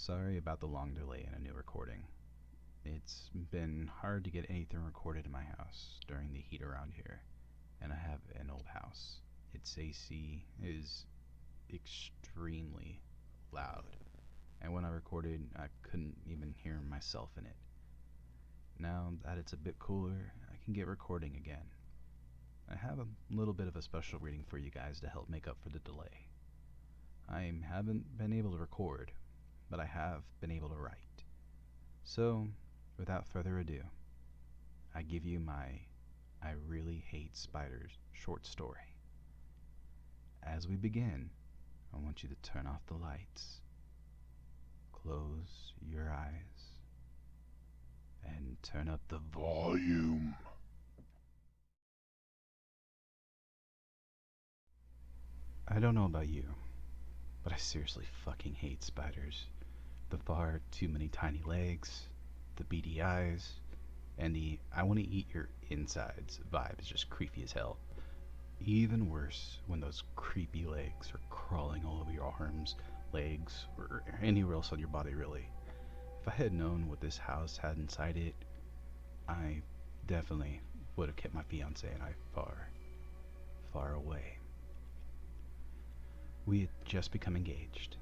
Sorry about the long delay in a new recording. It's been hard to get anything recorded in my house during the heat around here, and I have an old house. Its AC is extremely loud, and when I recorded, I couldn't even hear myself in it. Now that it's a bit cooler, I can get recording again. I have a little bit of a special reading for you guys to help make up for the delay. I haven't been able to record, but I have been able to write. So, without further ado, I give you my I Really Hate Spiders short story. As we begin, I want you to turn off the lights, close your eyes, and turn up the volume. I don't know about you, but I seriously fucking hate spiders. The far too many tiny legs, the beady eyes, and the I want to eat your insides vibe is just creepy as hell. Even worse when those creepy legs are crawling all over your arms, legs, or anywhere else on your body really. If I had known what this house had inside it, I definitely would have kept my fiance and I far, far away. We had just become engaged.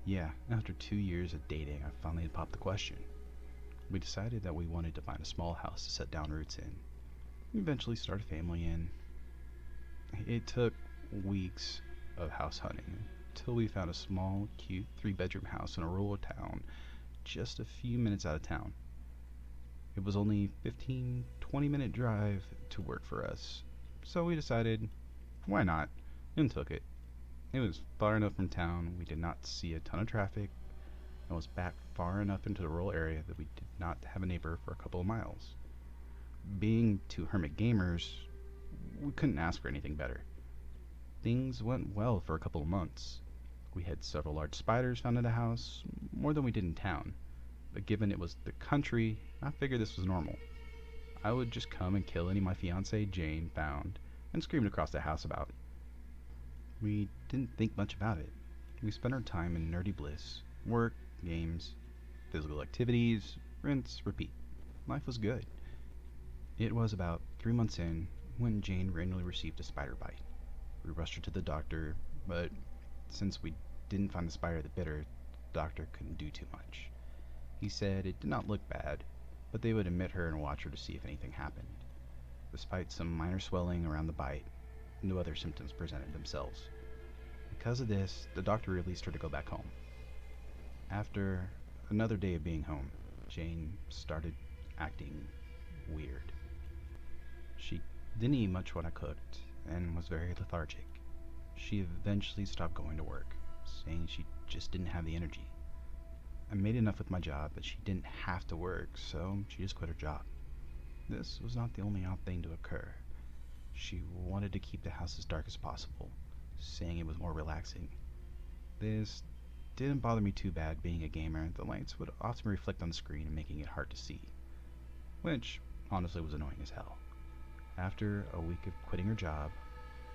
Yeah, after 2 years of dating, I finally had popped the question. We decided that we wanted to find a small house to set down roots in, eventually start a family in. It took weeks of house hunting until we found a small, cute 3-bedroom house in a rural town just a few minutes out of town. It was only 15-20 minute drive to work for us, so we decided, why not, and took it. It was far enough from town, we did not see a ton of traffic, and was back far enough into the rural area that we did not have a neighbor for a couple of miles. Being two hermit gamers, we couldn't ask for anything better. Things went well for a couple of months. We had several large spiders found in the house, more than we did in town, but given it was the country, I figured this was normal. I would just come and kill any my fiancée Jane found, and screamed across the house about. We didn't think much about it. We spent our time in nerdy bliss, work, games, physical activities, rinse, repeat. Life was good. It was about 3 months in when Jane randomly received a spider bite. We rushed her to the doctor, but since we didn't find the spider that bit her, the doctor couldn't do too much. He said it did not look bad, but they would admit her and watch her to see if anything happened. Despite some minor swelling around the bite, no other symptoms presented themselves. Because of this, the doctor released her to go back home. After another day of being home, Jane started acting weird. She didn't eat much when I cooked, and was very lethargic. She eventually stopped going to work, saying she just didn't have the energy. I made enough with my job that she didn't have to work, so she just quit her job. This was not the only odd thing to occur. She wanted to keep the house as dark as possible, saying it was more relaxing. This didn't bother me too bad. Being a gamer, the lights would often reflect on the screen, making it hard to see, which honestly was annoying as hell. After a week of quitting her job,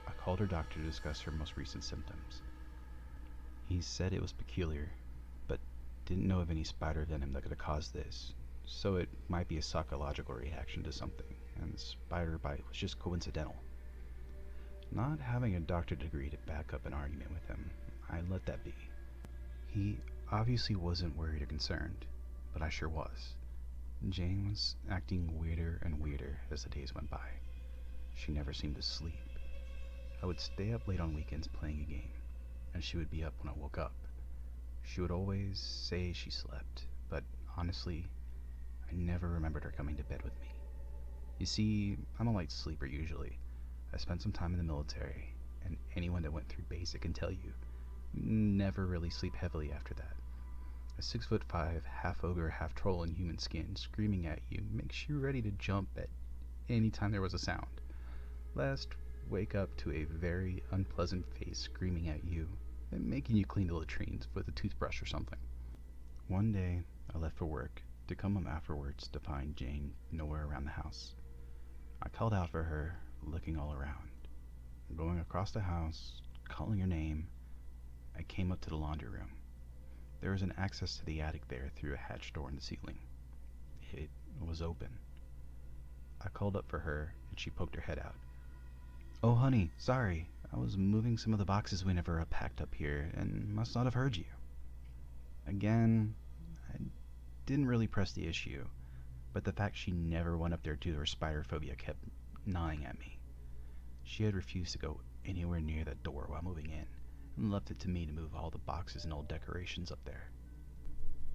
I called her doctor to discuss her most recent symptoms. He said it was peculiar, but didn't know of any spider venom that could have caused this, so it might be a psychological reaction to something, and the spider bite was just coincidental. Not having a doctor degree to back up an argument with him, I let that be. He obviously wasn't worried or concerned, but I sure was. Jane was acting weirder and weirder as the days went by. She never seemed to sleep. I would stay up late on weekends playing a game, and she would be up when I woke up. She would always say she slept, but honestly, I never remembered her coming to bed with me. You see, I'm a light sleeper usually. I spent some time in the military, and anyone that went through basic can tell you never really sleep heavily after that. A 6'5", half ogre, half troll in human skin screaming at you makes you ready to jump at any time there was a sound, lest wake up to a very unpleasant face screaming at you and making you clean the latrines with a toothbrush or something. One day, I left for work to come home afterwards to find Jane nowhere around the house. I called out for her, looking all around, going across the house, calling her name. I came up to the laundry room. There was an access to the attic there through a hatch door in the ceiling. It was open. I called up for her, and she poked her head out. "Oh, honey, sorry. I was moving some of the boxes we never packed up here, and must not have heard you." Again, I didn't really press the issue, but the fact she never went up there due to her spider phobia kept gnawing at me. She had refused to go anywhere near that door while moving in, and left it to me to move all the boxes and old decorations up there.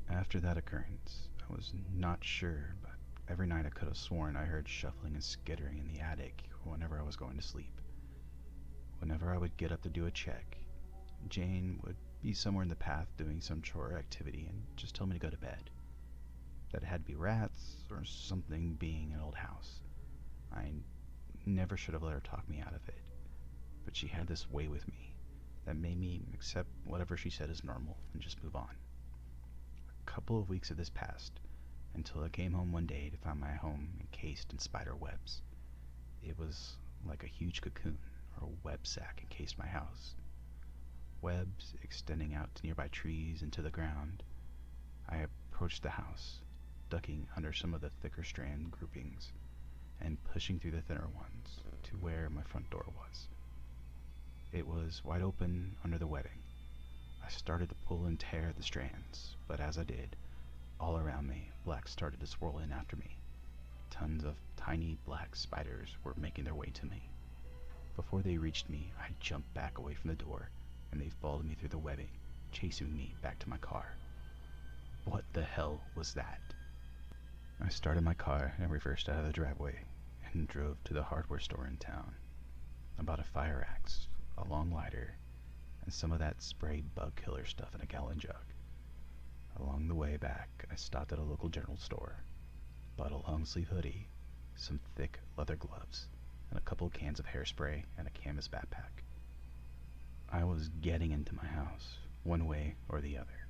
After that occurrence, I was not sure, but every night I could have sworn I heard shuffling and skittering in the attic whenever I was going to sleep. Whenever I would get up to do a check, Jane would be somewhere in the path doing some chore activity and just tell me to go to bed. That it had to be rats or something being an old house. I never should have let her talk me out of it, but she had this way with me that made me accept whatever she said as normal and just move on. A couple of weeks of this passed, until I came home one day to find my home encased in spider webs. It was like a huge cocoon or a web sack encased my house. Webs extending out to nearby trees and to the ground. I approached the house, ducking under some of the thicker strand groupings and pushing through the thinner ones to where my front door was. It was wide open under the webbing. I started to pull and tear at the strands, but as I did, all around me, black started to swirl in after me. Tons of tiny black spiders were making their way to me. Before they reached me, I jumped back away from the door, and they followed me through the webbing, chasing me back to my car. What the hell was that? I started my car and reversed out of the driveway and drove to the hardware store in town. I bought a fire axe, a long lighter, and some of that spray bug killer stuff in a gallon jug. Along the way back, I stopped at a local general store, bought a long sleeve hoodie, some thick leather gloves, and a couple cans of hairspray and a canvas backpack. I was getting into my house, one way or the other,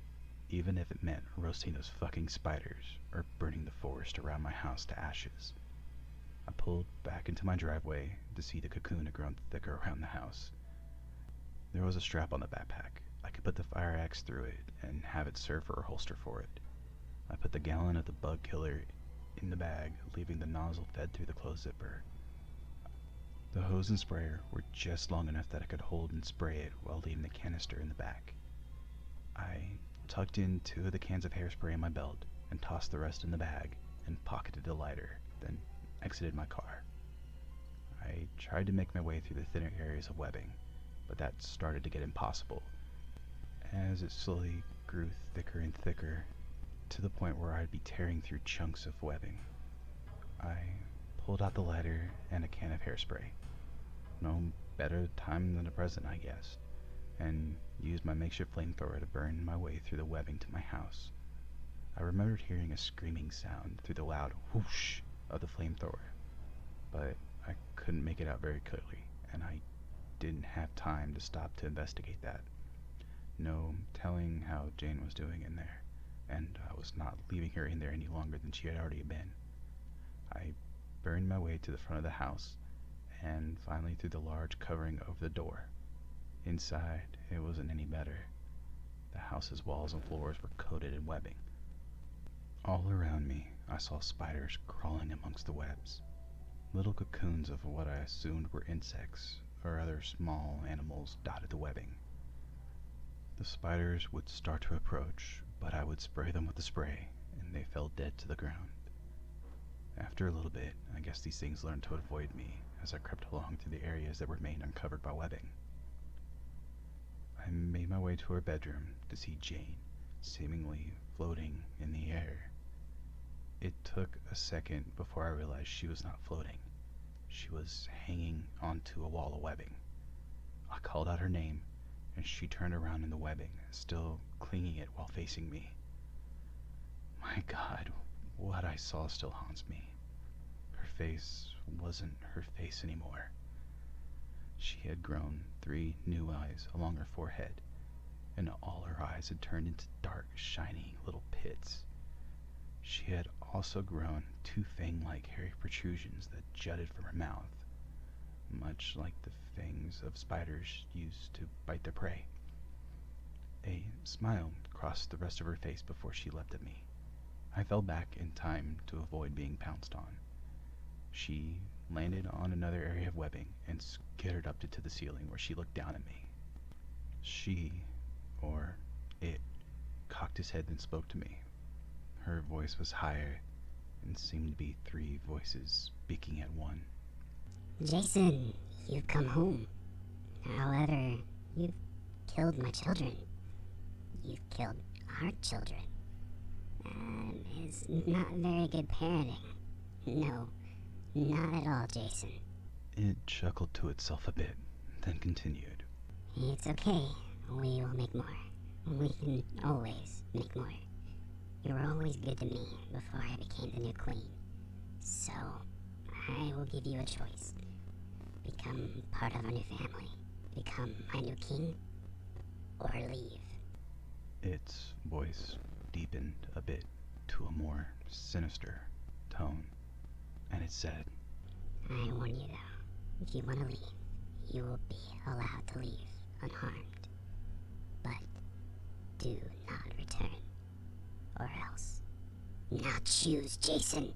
even if it meant roasting those fucking spiders or burning the forest around my house to ashes. I pulled back into my driveway to see the cocoon had grown thicker around the house. There was a strap on the backpack. I could put the fire axe through it and have it serve for a holster for it. I put the gallon of the bug killer in the bag, leaving the nozzle fed through the closed zipper. The hose and sprayer were just long enough that I could hold and spray it while leaving the canister in the back. I tucked in 2 of the cans of hairspray in my belt and tossed the rest in the bag and pocketed the lighter, then exited my car. I tried to make my way through the thinner areas of webbing, but that started to get impossible, as it slowly grew thicker and thicker, to the point where I'd be tearing through chunks of webbing. I pulled out the lighter and a can of hairspray. No better time than the present, I guess, and used my makeshift flamethrower to burn my way through the webbing to my house. I remembered hearing a screaming sound through the loud whoosh of the flamethrower, but I couldn't make it out very clearly, and I didn't have time to stop to investigate that. No telling how Jane was doing in there, and I was not leaving her in there any longer than she had already been. I burned my way to the front of the house, and finally through the large covering over the door. Inside, it wasn't any better. The house's walls and floors were coated in webbing. All around me, I saw spiders crawling amongst the webs. Little cocoons of what I assumed were insects or other small animals dotted the webbing. The spiders would start to approach, but I would spray them with the spray, and they fell dead to the ground. After a little bit, I guess these things learned to avoid me as I crept along through the areas that remained uncovered by webbing. I made my way to her bedroom to see Jane, seemingly floating in the air. It took a second before I realized she was not floating. She was hanging onto a wall of webbing. I called out her name, and she turned around in the webbing, still clinging it while facing me. My God, what I saw still haunts me. Her face wasn't her face anymore. She had grown 3 new eyes along her forehead, and all her eyes had turned into dark, shiny little pits. She had also grown 2 fang-like hairy protrusions that jutted from her mouth, much like the fangs of spiders used to bite their prey. A smile crossed the rest of her face before she leapt at me. I fell back in time to avoid being pounced on. She landed on another area of webbing and skittered up to the ceiling where she looked down at me. She, or it, cocked his head and spoke to me. Her voice was higher and seemed to be three voices speaking at one. Jason, you've come home. However, you've killed my children. You've killed our children. It's not very good parenting. No, not at all, Jason. It chuckled to itself a bit, then continued. It's okay. We will make more. We can always make more. You were always good to me before I became the new queen. So, I will give you a choice. Become part of our new family. Become my new king. Or leave. Its voice deepened a bit to a more sinister tone, and it said, I warn you though, if you want to leave, you will be allowed to leave unharmed. But do not return, or else. Not choose, Jason.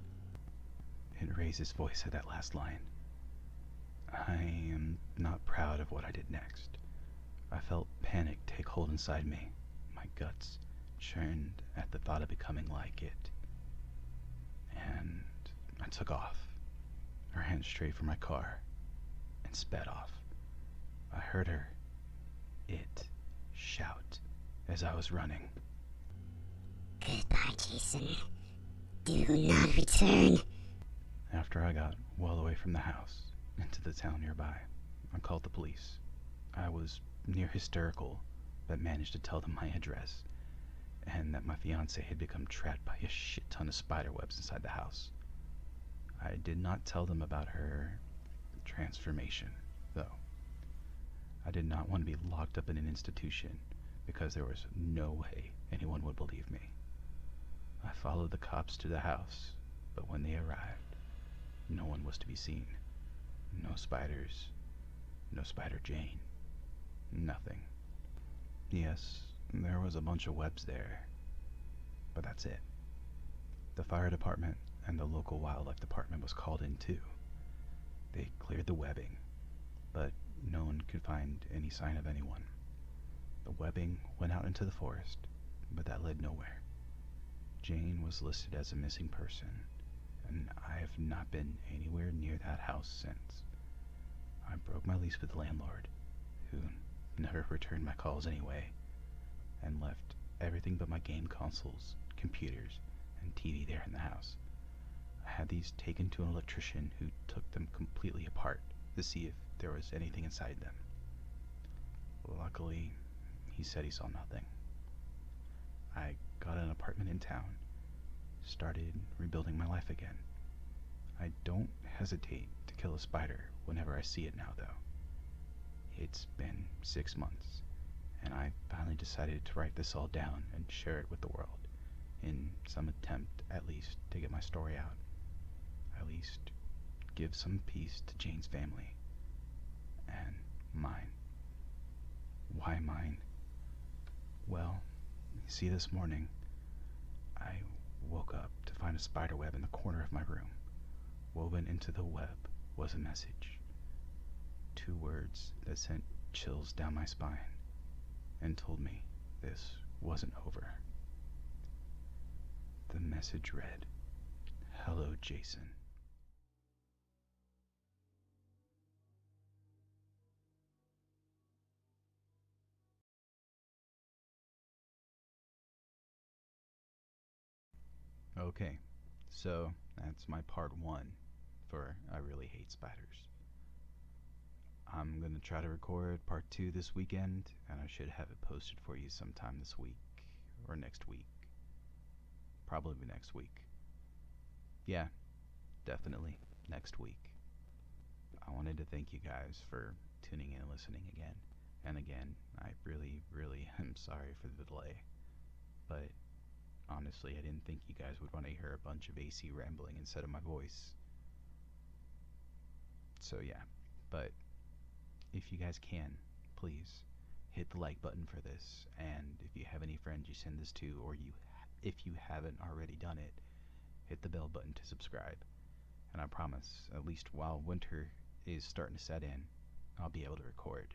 It raised its voice at that last line. I am not proud of what I did next. I felt panic take hold inside me. My guts churned at the thought of becoming like it. And I took off, her hand straight for my car, and sped off. I heard her, it, shout as I was running. Goodbye, Jason. Do not return. After I got well away from the house, into the town nearby, I called the police. I was near hysterical, but managed to tell them my address, and that my fiancée had become trapped by a shit ton of spider webs inside the house. I did not tell them about her transformation, though. I did not want to be locked up in an institution because there was no way anyone would believe me. I followed the cops to the house, but when they arrived, no one was to be seen. No spiders, no Spider Jane, nothing. Yes, there was a bunch of webs there, but that's it. The fire department and the local wildlife department was called in too. They cleared the webbing, but no one could find any sign of anyone. The webbing went out into the forest, but that led nowhere. Jane was listed as a missing person, and I have not been anywhere near that house since. I broke my lease with the landlord, who never returned my calls anyway, and left everything but my game consoles, computers, and TV there in the house. I had these taken to an electrician who took them completely apart to see if there was anything inside them. Luckily, he said he saw nothing. I got an apartment in town, started rebuilding my life again. I don't hesitate to kill a spider whenever I see it now, though. It's been 6 months, and I finally decided to write this all down and share it with the world, in some attempt, at least, to get my story out. At least, give some peace to Jane's family. And mine. Why mine? Well, you see, this morning, I woke up to find a spider web in the corner of my room. Woven into the web was a message. 2 words that sent chills down my spine and told me this wasn't over. The message read, "Hello, Jason." Okay, so that's my part 1 for I Really Hate Spiders. I'm going to try to record part 2 this weekend, and I should have it posted for you sometime this week or next week. Probably next week. Yeah, definitely next week. I wanted to thank you guys for tuning in and listening again. And again, I really, really am sorry for the delay. But honestly, I didn't think you guys would want to hear a bunch of AC rambling instead of my voice. So yeah, but if you guys can, please hit the like button for this, and if you have any friends you send this to, or if you haven't already done it, hit the bell button to subscribe. And I promise, at least while winter is starting to set in, I'll be able to record